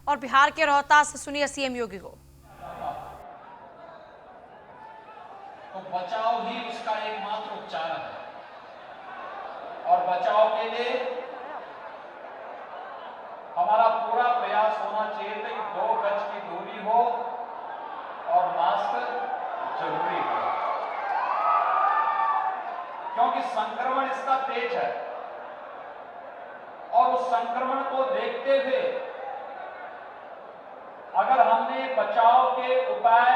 और बिहार के रोहतास से सुनिए सीएम योगी को। तो बचाव ही उसका एकमात्र उपचार है और बचाव के लिए हमारा पूरा प्रयास होना चाहिए था कि 2 गज की दूरी हो और मास्क जरूरी हो, क्योंकि संक्रमण इसका तेज है और उस संक्रमण को देखते हुए अगर हमने बचाव के उपाय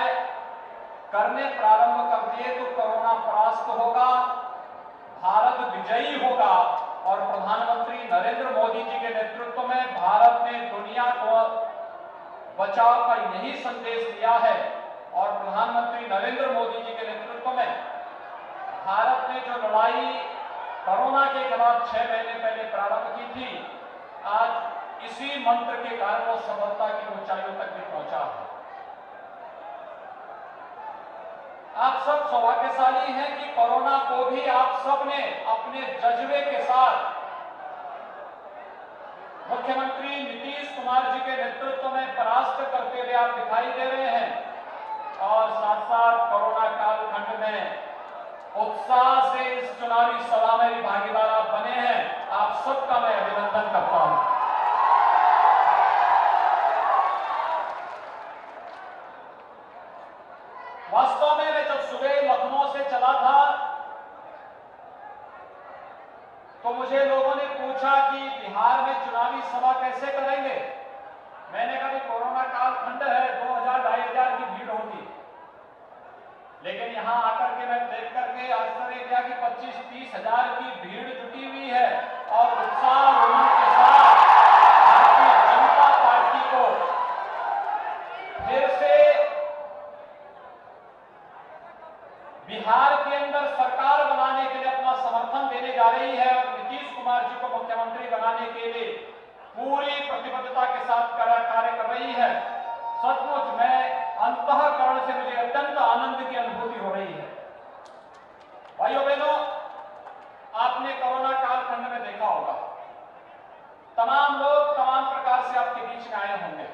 करने प्रारंभ कर दिए तो कोरोना परास्त होगा, भारत विजयी होगा और प्रधानमंत्री नरेंद्र मोदी जी के नेतृत्व में भारत ने दुनिया को बचाव का यही संदेश दिया है और प्रधानमंत्री नरेंद्र मोदी जी के नेतृत्व में भारत ने जो लड़ाई कोरोना के खिलाफ 6 महीने पहले प्रारंभ की थी, आज इसी मंत्र के कारण वो सफलता की ऊंचाइयों तक भी पहुंचा है। आप सब सौभाग्यशाली हैं कि कोरोना को भी आप सब ने अपने जज्बे के साथ मुख्यमंत्री नीतीश कुमार जी के नेतृत्व में परास्त करते हुए आप दिखाई दे रहे हैं और साथ साथ कोरोना कालखंड में उत्साह से इस चुनावी सभा में भी भागीदार आप बने हैं। आप सबका मैं अभिनंदन करता हूं। वास्तव में मैं जब सुबह लखनऊ से चला था तो मुझे लोगों ने पूछा कि बिहार में चुनावी सभा कैसे करेंगे। मैंने कहा कि कोरोना कालखंड है, 2000-2500 की भीड़ होगी, लेकिन यहां आकर के मैं देख करके आश्चर्य किया कि 25-30 हजार की भीड़ जुटी हुई है और उत्साह उमंग के साथ भारतीय जनता पार्टी को फिर से बिहार के अंदर सरकार बनाने के लिए अपना समर्थन देने जा रही है और नीतीश कुमार जी को मुख्यमंत्री बनाने के लिए पूरी प्रतिबद्धता के साथ कार्य कर रही है। सचमुच मैं अंतःकरण से मुझे अत्यंत आनंद की अनुभूति हो रही है। भाइयों बहनों, आपने कोरोना कालखंड में देखा होगा तमाम लोग तमाम प्रकार से आपके बीच में आए होंगे।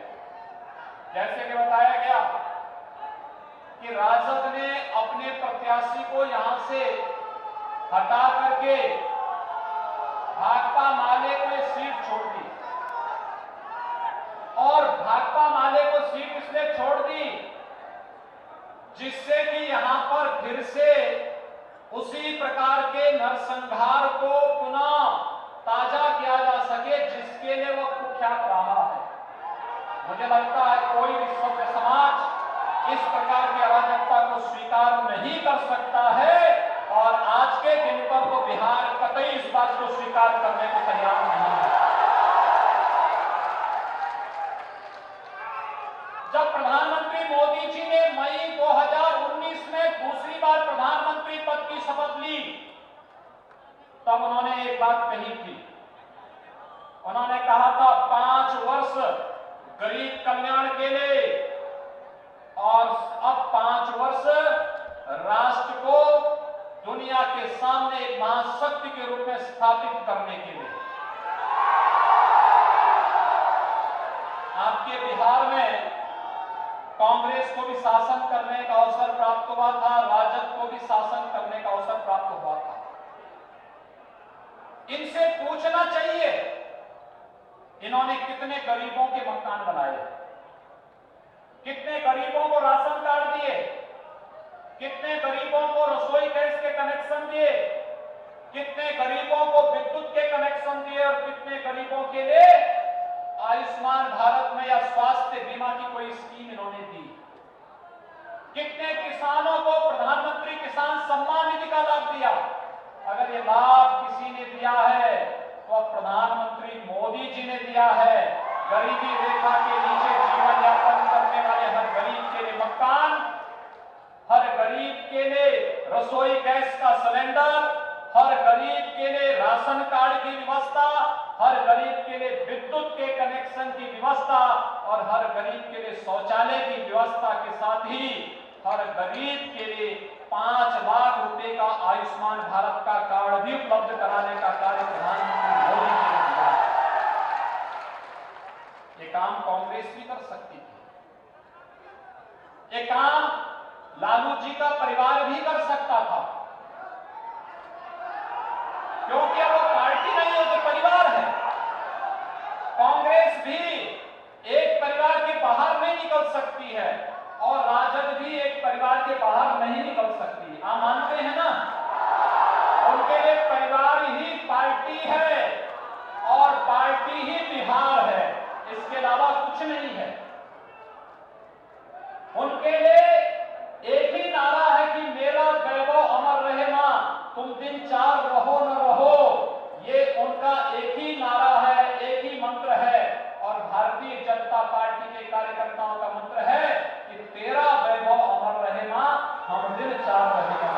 जैसे कि बताया गया कि राजद ने अपने प्रत्याशी को यहां से हटा करके भाकपा माले को सीट छोड़ दी और भाकपा माले को सीट इसने छोड़ दी जिससे कि यहां पर फिर से उसी प्रकार के नरसंहार को पुनः ताजा किया जा सके जिसके लिए वह कुख्यात रहा है। मुझे लगता है कोई भी सभ्य समाज इस प्रकार की अराजकता को स्वीकार नहीं कर सकता है और आज के दिन पर तो बिहार कतई इस बात को स्वीकार करने को तैयार नहीं है। जब प्रधानमंत्री मोदी जी ने मई 2019 में दूसरी बार प्रधानमंत्री पद की शपथ ली तब उन्होंने एक बात कही थी। उन्होंने कहा था 5 वर्ष गरीब कल्याण के लिए और अब 5 वर्ष राष्ट्र को दुनिया के सामने एक महाशक्ति के रूप में स्थापित करने के लिए। आपके बिहार में कांग्रेस को भी शासन करने का अवसर प्राप्त हुआ था, राजद को भी शासन करने का अवसर प्राप्त हुआ था। इनसे पूछना चाहिए इन्होंने कितने गरीबों के मकान बनाए, कितने गरीबों को राशन कार्ड दिए, कितने गरीबों को रसोई गैस के कनेक्शन दिए, कितने गरीबों को विद्युत के कनेक्शन दिए और कितने गरीबों के लिए आयुष्मान भारत में या स्वास्थ्य बीमा की कोई स्कीम इन्होंने दी। कितने किसानों को प्रधानमंत्री किसान सम्मान निधि का लाभ दिया। अगर ये लाभ किसी ने दिया है तो अब प्रधानमंत्री मोदी जी ने दिया है। गरीबी रेखा के नीचे जीवन यापन करने वाले हर गरीब के लिए मकान, हर गरीब के लिए रसोई गैस का सिलेंडर, हर गरीब के लिए राशन कार्ड की व्यवस्था, हर गरीब के लिए विद्युत के कनेक्शन की व्यवस्था और हर गरीब के लिए शौचालय की व्यवस्था के साथ ही हर गरीब के लिए 5 लाख रुपए का आयुष्मान भारत का कार्ड भी उपलब्ध कराने का कार्य प्रधानमंत्री मोदी जी ने किया है। ये काम कांग्रेस भी कर सकती थी, ये काम लालू जी का परिवार भी कर सकता था, क्योंकि वो पार्टी नहीं है, तो परिवार है। कांग्रेस भी एक परिवार के बाहर नहीं निकल सकती है और राजद भी एक परिवार के बाहर नहीं निकल सकती। आप मानते हैं ना? उनके लिए परिवार ही पार्टी है और पार्टी ही बिहार है, इसके अलावा कुछ नहीं है। उनके लिए एक ही नारा है कि मेरा वैभव अमर रहे मां, तुम दिन चार रहो न रहो। ये उनका एक ही नारा है, एक ही मंत्र है। और भारतीय जनता पार्टी के कार्यकर्ताओं का मंत्र है कि तेरा वैभव अमर रहे मां, हम दिन चार रहेगा।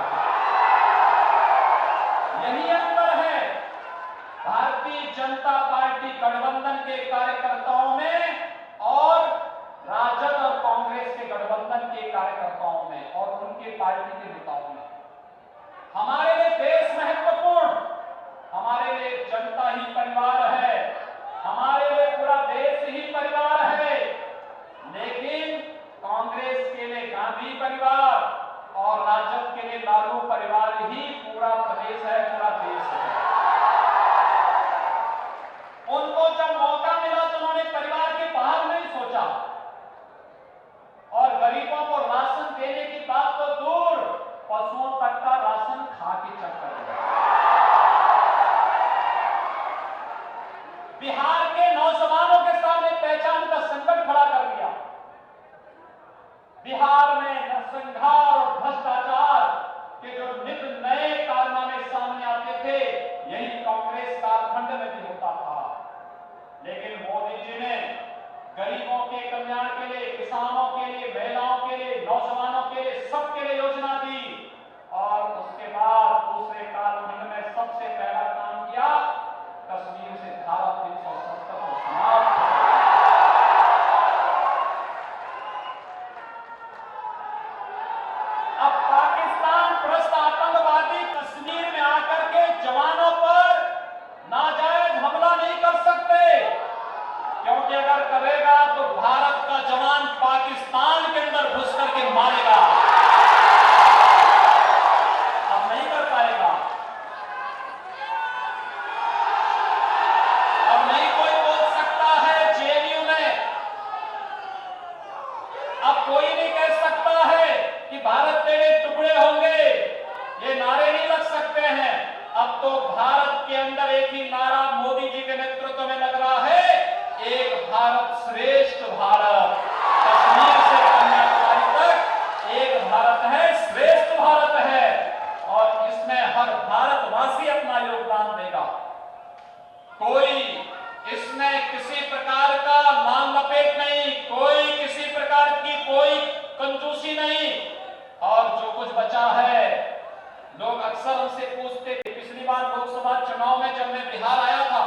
यही अंतर है भारतीय जनता पार्टी गठबंधन के कार्यकर्ताओं में और राजद और कांग्रेस के गठबंधन के कार्यकर्ताओं में और उनके पार्टी के नेताओं में। हमारे लिए देश महत्वपूर्ण, हमारे लिए जनता ही परिवार है, हमारे लिए पूरा देश ही परिवार है। लेकिन कांग्रेस के लिए गांधी परिवार और राजद के लिए लालू परिवार ही पूरा प्रदेश है, पूरा देश है। उनको जब मौका मिला तो उन्होंने परिवार के बाहर नहीं सोचा और गरीबों को राशन देने की बात तो दूर, पशुओं तक का राशन खा के चक्कर में। बिहार के नौजवानों के सामने पहचान का संकट खड़ा कर दिया। बिहार में नरसंहार और भ्रष्टाचार के जो नित नए कारनामे सामने आते थे, यही कांग्रेस कालखंड में भी होता था। लेकिन मोदी जी ने गरीबों के कल्याण के लिए, किसानों के लिए, महिलाओं के लिए, नौजवानों के लिए, सबके लिए योजना दी और उसके बाद दूसरे कालखंड में सबसे पहला काम किया, कश्मीर से धारा 370 को समाप्त किया। अब पाकिस्तान प्रस्त आतंकवादी कश्मीर में आकर के जवानों पर नाजायज हमला नहीं कर सकते, क्योंकि अगर करेगा तो भारत का जवान पाकिस्तान के अंदर घुस करके मारेगा। अब नहीं कर पाएगा, अब नहीं कोई बोल सकता है जेएनयू में, अब कोई नहीं कह सकता है कि भारत तेरे टुकड़े होंगे, ये नारे नहीं लग सकते हैं। अब तो भारत के अंदर एक ही नारा मोदी जी के नेतृत्व में लग रहा है, एक भारत श्रेष्ठ भारत। कश्मीर से कन्याकुमारी तक एक भारत है, श्रेष्ठ भारत है और इसमें हर भारतवासी अपना योगदान देगा। कोई इसमें किसी प्रकार का मांग लपेट नहीं, कोई किसी प्रकार की कोई कंजूसी नहीं। और जो कुछ बचा है, लोग अक्सर हमसे पूछते थे, पिछली बार लोकसभा चुनाव में जब मैं बिहार आया था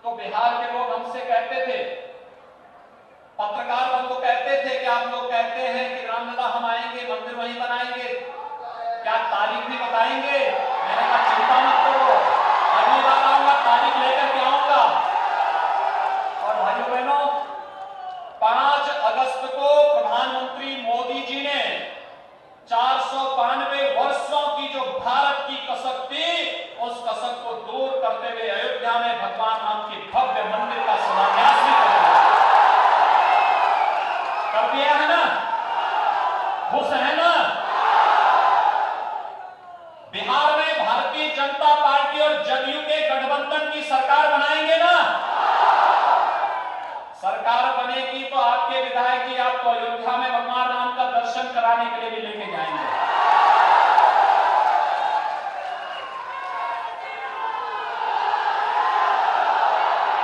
तो बिहार के लोग हमसे कहते थे, पत्रकार बंधु कहते थे कि आप लोग कहते हैं कि रामलला हम आएंगे, मंदिर वहीं बनाएंगे, क्या तारीख भी बताएंगे? मैंने कहा चिंता मत करो, अगली बार आऊंगा तारीख लेकर के आऊंगा। और भाइयों बहनों, 5 अगस्त को प्रधानमंत्री मोदी जी ने 492 वर्षों की जो भारत की कसक थी, उस कसक को दूर करते हुए अयोध्या में भगवान राम के भव्य मंदिर का शिलान्यास भी कर दिया है ना? खुश है ना? बिहार में भारतीय जनता पार्टी और जदयू के गठबंधन की सरकार बनाएंगे ना? सरकार बनेगी तो आपके विधायक जी आपको अयोध्या में भगवान राम का दर्शन कराने के लिए भी लेके जाएंगे।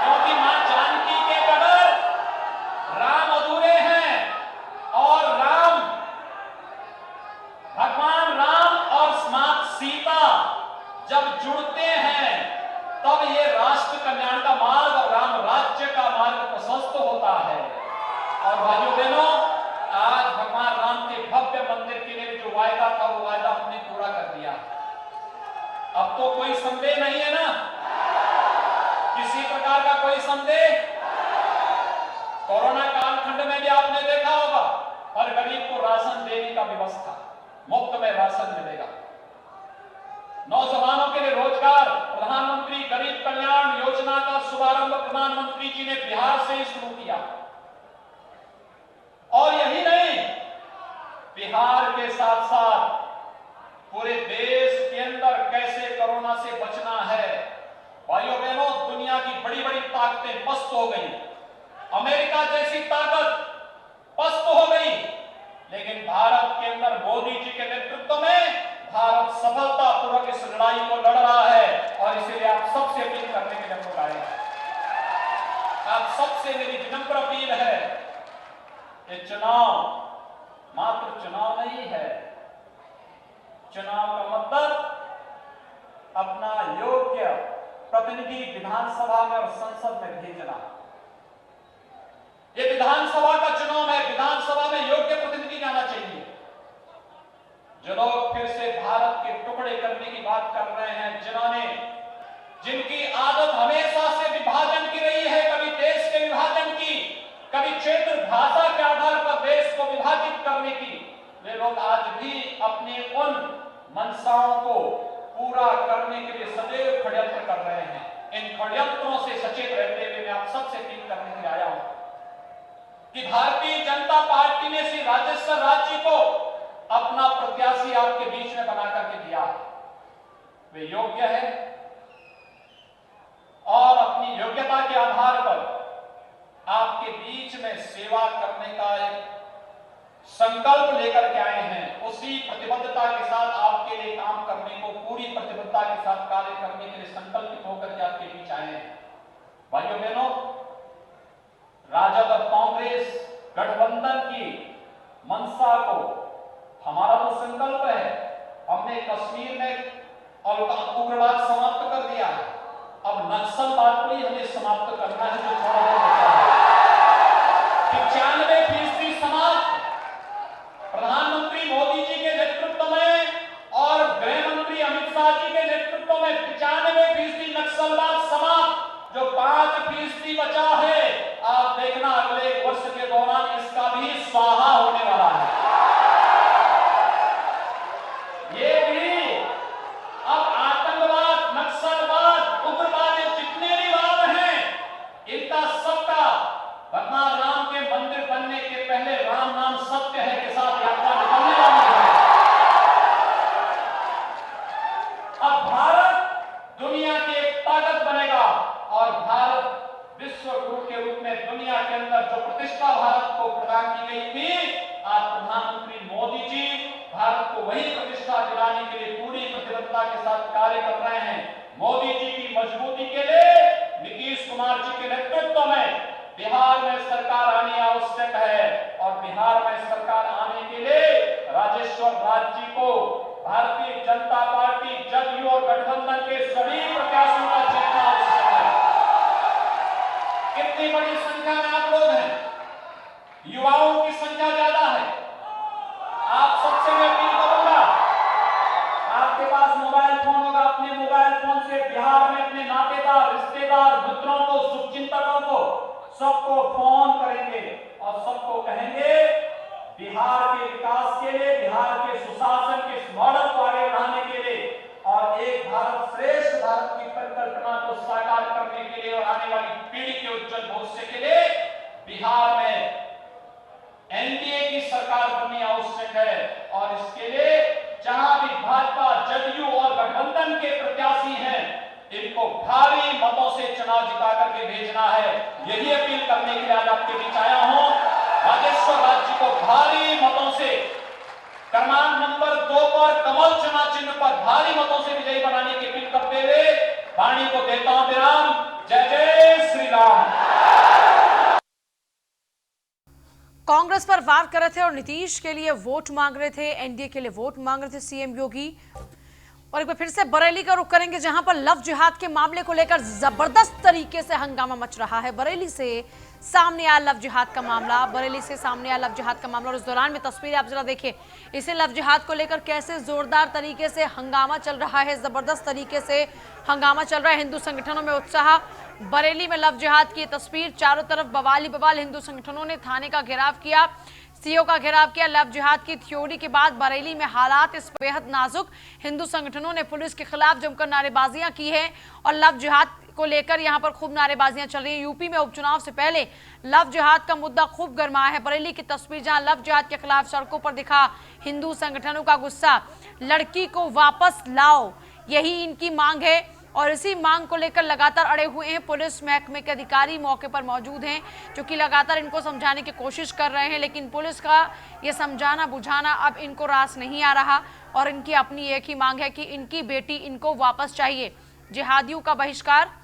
क्योंकि मां जानकी के बगैर राम अधूरे हैं और भगवान राम और मां सीता जब जुड़ते हैं तब ये राष्ट्र कल्याण का मार्ग और राम राज्य का मार्ग प्रशस्त होता है। और भाइयों बहनों, आज भगवान राम के भव्य मंदिर के लिए जो वायदा था वो वायदा हमने पूरा कर दिया। अब तो कोई संदेह नहीं है ना? किसी प्रकार का कोई संदेह? गरीब को राशन देने का व्यवस्था, मुफ्त में राशन मिलेगा। नौजवानों के लिए रोजगार, प्रधानमंत्री गरीब कल्याण योजना का शुभारंभ प्रधानमंत्री जी ने बिहार से ही शुरू किया। और यही नहीं, बिहार के साथ साथ पूरे देश के अंदर कैसे कोरोना से बचना है। भाइयों बहनों, दुनिया की बड़ी बड़ी ताकतें पस्त हो गई, अमेरिका जैसी ताकत पस्त हो गई, लेकिन भारत के अंदर मोदी जी के नेतृत्व में भारत सफलतापूर्वक इस लड़ाई को लड़ रहा है। और इसीलिए आप सबसे अपील करने के लिए हम लोग आए हैं। आप सबसे मेरी विनम्र अपील है कि चुनाव मात्र चुनाव नहीं है। चुनाव का मतलब अपना योग्य प्रतिनिधि विधानसभा में और संसद में भेजना। ये विधानसभा का चुनाव है, विधानसभा में योग्य प्रतिनिधि जाना चाहिए। जो लोग फिर से भारत के टुकड़े करने की बात कर रहे हैं, जिनकी आदत हमेशा से विभाजन की रही है, कभी देश के विभाजन की, कभी क्षेत्र भाषा के आधार पर देश को विभाजित करने की, वे लोग आज भी अपने उन मंशाओं को पूरा करने के लिए सदैव षड्यंत्र कर रहे हैं। इन षड्यंत्रों से सचेत रहते हुए मैं आप सबसे अपील करने के लिए आया हूं कि भारतीय जनता पार्टी ने श्री राजेश्वर राज्य को अपना प्रत्याशी आपके बीच में बना करके दिया है। वे योग्य है और अपनी योग्यता के आधार पर आपके बीच में सेवा करने का एक संकल्प लेकर के आए हैं। उसी प्रतिबद्धता के साथ आपके लिए काम करने को, पूरी प्रतिबद्धता के साथ कार्य करने के लिए संकल्पित होकर के आपके बीच आए हैं। भाइयों बहनों, राजद और कांग्रेस गठबंधन की मंशा को हमारा तो संकल्प है। हमने कश्मीर में उग्रवाद समाप्त कर दिया है, अब नक्सलवाद को ही हमें समाप्त करना है जो थोड़ा बहुत बचा है। 95% समाप्त। प्रधानमंत्री मोदी जी के नेतृत्व में और गृह मंत्री अमित शाह जी के नेतृत्व में 95% नक्सलवाद समाप्त। जो 5% बचा है, आप देखना अगले एक वर्ष के दौरान इसका भी स्वाहा होने वाला है। ये भी अब आतंकवाद, नक्सलवाद, उग्रवाद, जितने भी वाद हैं, इनका सबका भगवान राम के मंदिर बनने के पहले राम नाम सत्य है के साथ यात्रा निकलने वाली है। अब भारत दुनिया की एक ताकत बनेगा और भारत विश्व गुरु के रूप में दुनिया के अंदर जो प्रतिष्ठा भारत को प्रदान की गई थी, आज प्रधानमंत्री मोदी जी भारत को वही प्रतिष्ठा दिलाने के लिए पूरी प्रतिबद्धता के साथ कार्य कर रहे हैं। मोदी जी की मजबूती के लिए नीतीश कुमार जी के नेतृत्व में बिहार में सरकार आनी आवश्यक है और बिहार में सरकार आने के लिए राजेश्वर राज्य को भारतीय जनता पार्टी, जदयू और गठबंधन के सभी प्रत्याशियों का जीतना आवश्यक है। कितनी बड़ी संख्या में आप लोग हैं, युवाओं की संख्या ज्यादा है। आप सबसे मैं अपील करूंगा, आपके पास मोबाइल फोन होगा, अपने मोबाइल फोन से बिहार में अपने नातेदार, रिश्तेदार, मित्रों को, शुभचिंतकों को, सबको फोन करेंगे और सबको कहेंगे बिहार के विकास के लिए, बिहार के सुशासन के मॉडल को आगे बढ़ाने के लिए और एक भारत श्रेष्ठ भारत की परिकल्पना को साकार करने के लिए और आने वाली पीढ़ी के उज्जवल भविष्य के लिए बिहार में एनडीए की सरकार बननी आवश्यक है। और इसके लिए जहां भी भाजपा, जदयू और गठबंधन के प्रत्याशी हैं, इनको भारी मतों से चुनाव जिता करके भेजना है। यही अपील करने के लिए आज आपके बीच आया हूं। राजेश्वर राज्य को भारी मतों से क्रमांक नंबर 2 पर कमल चुनाव चिन्ह पर भारी मतों से विजयी बनाने की अपील करते हुए वाणी को देता हूं विराम। जय जय श्री राम। कांग्रेस पर वार कर रहे थे और नीतीश के लिए वोट मांग रहे थे, एनडीए के लिए वोट मांग रहे थे सीएम योगी। और एक बार फिर से बरेली का रुख करेंगे, जहां पर लव जिहाद के मामले को लेकर जबरदस्त तरीके से हंगामा मच रहा है। बरेली से सामने आया लव जिहाद का मामला, बरेली से सामने आया लव जिहाद का मामला और इस दौरान में तस्वीरें आप जरा देखिए, इसे लव जिहाद को लेकर कैसे जोरदार तरीके से हंगामा चल रहा है, जबरदस्त तरीके से हंगामा चल रहा है। हिंदू संगठनों में उत्साह, बरेली में लव जिहाद की तस्वीर, चारों तरफ बवाल ही बवाल। हिंदू संगठनों ने थाने का घेराव किया, सीओ का घेराव किया। लव जिहाद की थ्योरी के बाद बरेली में हालात इस बेहद नाजुक। हिंदू संगठनों ने पुलिस के खिलाफ जमकर नारेबाजियां की है और लव जिहाद को लेकर यहां पर खूब नारेबाजियां चल रही हैं। यूपी में उपचुनाव से पहले लव जिहाद का मुद्दा खूब गर्मा है। बरेली की तस्वीर जहां लव जिहाद के खिलाफ सड़कों पर दिखा हिंदू संगठनों का गुस्सा। लड़की को वापस लाओ, यही इनकी मांग है और इसी मांग को लेकर लगातार अड़े हुए हैं। पुलिस महकमे के अधिकारी मौके पर मौजूद हैं जो कि लगातार इनको समझाने की कोशिश कर रहे हैं, लेकिन पुलिस का ये समझाना बुझाना अब इनको रास नहीं आ रहा और इनकी अपनी एक ही मांग है कि इनकी बेटी इनको वापस चाहिए। जिहादियों का बहिष्कार।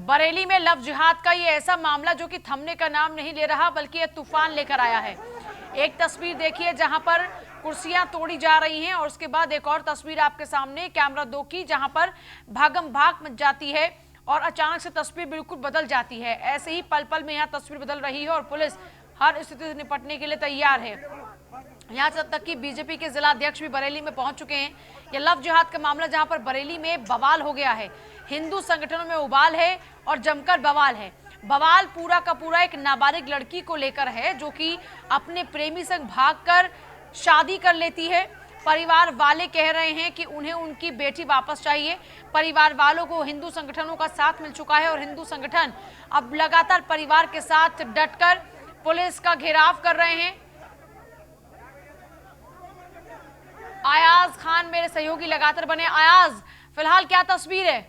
बरेली में लव जिहाद का ये ऐसा मामला जो कि थमने का नाम नहीं ले रहा बल्कि ये तूफान लेकर आया है। एक तस्वीर देखिए जहां पर कुर्सियां तोड़ी जा रही हैं और उसके बाद एक और तस्वीर आपके सामने कैमरा 2 की जहां पर भागम भाग मच जाती है और अचानक से तस्वीर बिल्कुल बदल जाती है। ऐसे ही पल पल में यहां तस्वीर बदल रही है और पुलिस हर स्थिति से निपटने के लिए तैयार है। यहाँ तक कि बीजेपी के जिला अध्यक्ष भी बरेली में पहुंच चुके हैं। यह लव जिहाद का मामला जहां पर बरेली में बवाल हो गया है, हिंदू संगठनों में उबाल है और जमकर बवाल है। बवाल पूरा का पूरा एक नाबालिग लड़की को लेकर है जो कि अपने प्रेमी संग भागकर शादी कर लेती है। परिवार वाले कह रहे हैं कि उन्हें उनकी बेटी वापस चाहिए। परिवार वालों को हिंदू संगठनों का साथ मिल चुका है और हिंदू संगठन अब लगातार परिवार के साथ डटकर पुलिस का घेराव कर रहे हैं। अयाज खान मेरे सहयोगी लगातार बने। अयाज, फिलहाल क्या तस्वीर है?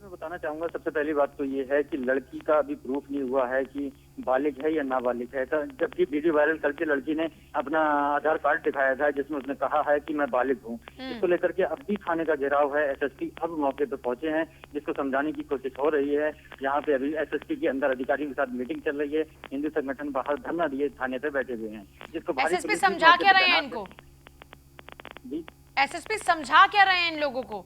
मैं बताना चाहूंगा, सबसे पहली बात तो ये है कि लड़की का अभी प्रूफ नहीं हुआ है कि बालिग है या नाबालिग है। जबकि वीडियो वायरल करके लड़की ने अपना आधार कार्ड दिखाया था जिसमें उसने कहा है कि मैं बालिग हूँ। इसको लेकर के अब भी थाने का घेराव है। एसएसपी अब मौके पर पहुंचे हैं, जिसको समझाने की कोशिश हो रही है। यहाँ पे अभी एसएसपी के अंदर अधिकारियों के साथ मीटिंग चल रही है। हिंदू संगठन बाहर धरना दिए थाने पे बैठे हुए हैं, जिसको एसएसपी समझा क्या रहे हैं इनको? एसएसपी समझा क्या रहे हैं इन लोगों को?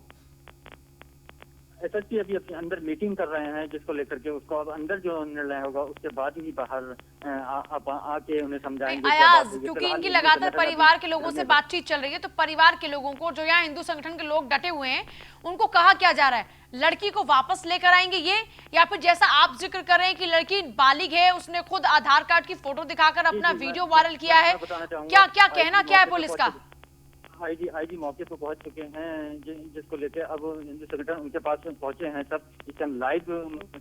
एसएसपी अभी अपने अंदर मीटिंग कर रहे हैं, जिसको लेकर के उसको अब अंदर जो निर्णय होगा उसके बाद ही बाहर आके उन्हें समझाएंगे। अयाज, क्योंकि इनकी लगातार परिवार के लोगों से बातचीत चल रही है, तो परिवार के लोगों को, जो यहाँ हिंदू संगठन के लोग डटे हुए हैं, उनको कहा क्या जा रहा है? लड़की को वापस लेकर आएंगे ये, या फिर जैसा आप जिक्र कर रहे हैं कि लड़की बालिग है, उसने खुद आधार कार्ड की फोटो दिखाकर अपना वीडियो वायरल किया है, क्या क्या कहना क्या है पुलिस का? आईजी मौके पर पहुंच चुके हैं, जिसको लेकर अब हिंदू संगठन उनके पास पहुंचे हैं। सब इस टाइम लाइव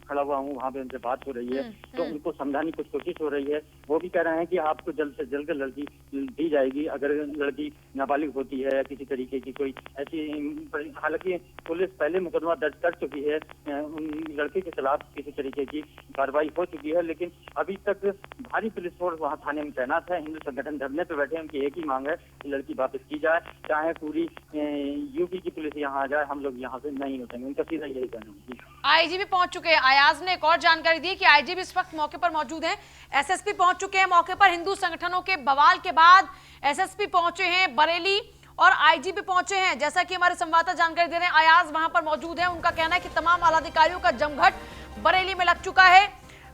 खड़ा हुआ हूँ, वहाँ पे उनसे बात हो रही है, तो उनको समझाने की कोशिश हो रही है। वो भी कह रहे हैं कि आपको जल्द से जल्द लड़की दी जाएगी अगर लड़की नाबालिग होती है या किसी तरीके की कोई ऐसी। हालांकि पुलिस पहले मुकदमा दर्ज कर चुकी है, उन लड़के के खिलाफ किसी तरीके की कार्रवाई हो चुकी है, लेकिन अभी तक भारी पुलिस फोर्स वहाँ थाने में तैनात है। हिंदू संगठन धरने पे बैठे हैं, उनकी एक ही मांग है कि लड़की वापस की जाए, चाहे पूरी यूपी की पुलिस यहाँ आ जाए, हम लोग यहाँ से नहीं होते। उनका सीधा यही कहना है। आईजी भी पहुंच चुके हैं। अयाज ने एक और जानकारी दी कि आईजी भी इस वक्त मौके पर मौजूद हैं। एसएसपी पहुंच चुके हैं मौके पर। हिंदू संगठनों के बवाल के बाद एसएसपी पहुंचे हैं बरेली और आईजी भी पहुंचे हैं। जैसा कि हमारे संवाददाता जानकारी दे रहे हैं, अयाज वहां पर मौजूद है। उनका कहना है कि तमाम आलाधिकारियों का जमघट बरेली में लग चुका है।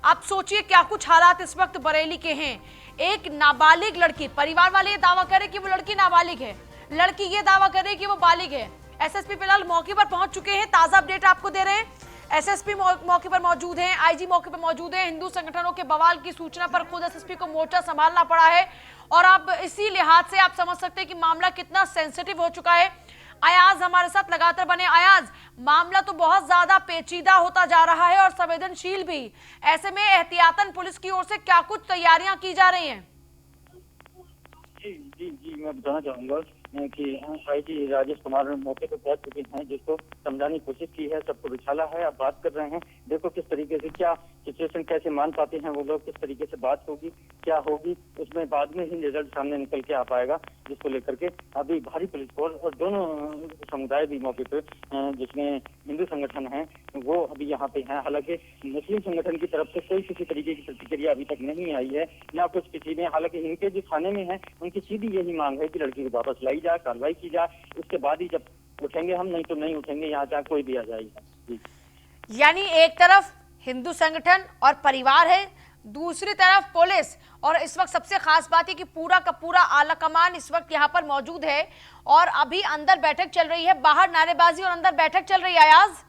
आप सोचिए क्या कुछ हालात इस वक्त बरेली के हैं। एक नाबालिग लड़की, परिवार वाले ये दावा करें कि वो लड़की नाबालिग है, लड़की ये दावा कर रही है कि वो बालिग है। एसएसपी फिलहाल मौके पर पहुंच चुके हैं, ताजा अपडेट आपको दे रहे हैं। एसएसपी मौके पर मौजूद हैं, आईजी मौके पर मौजूद हैं। हिंदू संगठनों के बवाल की सूचना पर खुद एसएसपी को मोर्चा संभालना पड़ा है और अब इसी लिहाज से आप समझ सकते हैं कि मामला कितना सेंसिटिव हो चुका है। अयाज हमारे साथ लगातार बने। अयाज, मामला तो बहुत ज्यादा पेचीदा होता जा रहा है और संवेदनशील भी। ऐसे में एहतियातन पुलिस की ओर से क्या कुछ तैयारियां की जा रही हैं? जी मैं बताना चाहूंगा कि आईजी राजेश कुमार मौके पर पहुंच चुके हैं, जिसको समझाने की कोशिश की है, सबको बिछाला है। अब बात कर रहे हैं, देखो किस तरीके से क्या सिचुएशन कैसे मान पाते हैं वो लोग, किस तरीके से बात होगी, क्या होगी, उसमें बाद में ही रिजल्ट सामने निकल के आ पाएगा। जिसको लेकर के अभी भारी पुलिस फोर्स और दोनों समुदाय भी मौके पे, जिसमें हिंदू संगठन है वो अभी यहाँ पे हैं। हालांकि मुस्लिम संगठन की तरफ से कोई किसी तरीके की प्रतिक्रिया अभी तक नहीं आई है, ना कुछ किसी ने। हालांकि इनके जो थाने में है उनकी सीधी यही मांग है कि लड़की को वापस लाई जाए, कार्रवाई की जाए, उसके बाद ही जब उठेंगे हम, नहीं तो नहीं उठेंगे, यहाँ चाहे कोई भी आ जाएगा। जी। यानी एक तरफ हिंदू संगठन और परिवार है, दूसरी तरफ पुलिस, और इस वक्त सबसे खास बात है कि पूरा का पूरा आला कमान इस वक्त यहाँ पर मौजूद है और अभी अंदर बैठक चल रही है, बाहर नारेबाजी और अंदर बैठक चल रही है। अयाज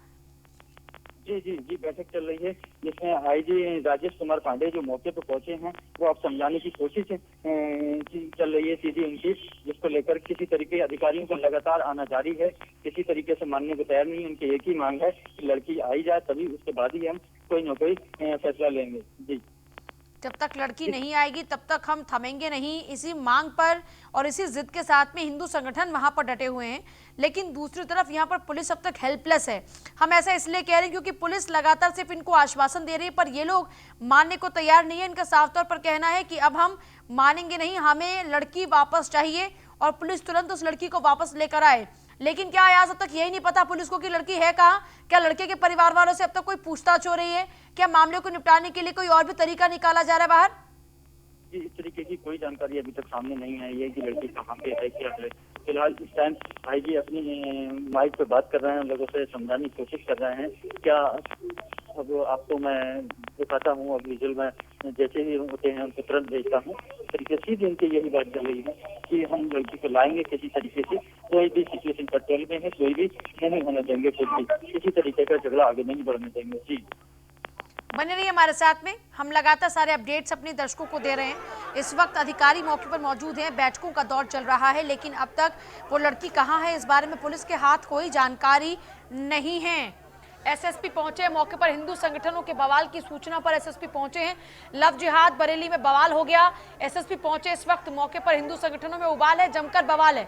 जी जी जी, बैठक चल रही है जिसमें आईजी राजेश कुमार पांडे जो मौके पर पहुंचे हैं, वो अब समझाने की कोशिश चल रही है सीधी उनकी, जिसको लेकर किसी तरीके अधिकारियों को लगातार आना जारी है, किसी तरीके से मानने को तैयार नहीं। उनकी एक ही मांग है कि लड़की आई जाए, तभी उसके बाद ही हम कोई न कोई फैसला लेंगे। जी, जब तक लड़की नहीं आएगी तब तक हम थमेंगे नहीं, इसी मांग पर और इसी जिद के साथ में हिंदू संगठन वहां पर डटे हुए हैं। लेकिन दूसरी तरफ यहां पर पुलिस अब तक हेल्पलेस है। हम ऐसा इसलिए कह रहे हैं क्योंकि पुलिस लगातार सिर्फ इनको आश्वासन दे रही है, पर ये लोग मानने को तैयार नहीं है। इनका साफ तौर पर कहना है कि अब हम मानेंगे नहीं, हमें लड़की वापस चाहिए और पुलिस तुरंत उस लड़की को वापस लेकर आए। लेकिन क्या आज अब तक यही नहीं पता पुलिस को कि लड़की है कहाँ? क्या लड़के के परिवार वालों से अब तक कोई पूछताछ हो रही है? क्या मामले को निपटाने के लिए कोई और भी तरीका निकाला जा रहा है बाहर? जी, इस तरीके की कोई जानकारी अभी तक सामने नहीं आई है कि लड़की कहाँ पे है, क्या है। फिलहाल इस टाइम आईजी अपनी माइक पे बात कर रहे हैं, लोगों से समझाने की कोशिश कर रहे हैं। क्या अब आपको मैं दिखाता हूँ, अब विजुअल में जैसे ही होते हैं उनको तुरंत भेजता हूँ। इस तरीके से इनकी यही बात चल रही है कि हम लड़की को लाएंगे किसी तरीके से, कोई भी सिचुएशन कंट्रोल में है, कोई भी नहीं होने देंगे, कुछ भी किसी तरीके का झगड़ा आगे नहीं बढ़ने देंगे। जी, बने रहिए हमारे साथ में, हम लगातार सारे अपडेट्स अपने दर्शकों को दे रहे हैं। इस वक्त अधिकारी मौके पर मौजूद हैं, बैठकों का दौर चल रहा है, लेकिन अब तक वो लड़की कहाँ है इस बारे में पुलिस के हाथ कोई जानकारी नहीं है। एसएसपी पहुंचे मौके पर, हिंदू संगठनों के बवाल की सूचना पर एसएसपी पहुंचे हैं। लव जिहाद बरेली में बवाल हो गया, एसएसपी पहुंचे इस वक्त मौके पर। हिंदू संगठनों में उबाल है, जमकर बवाल है।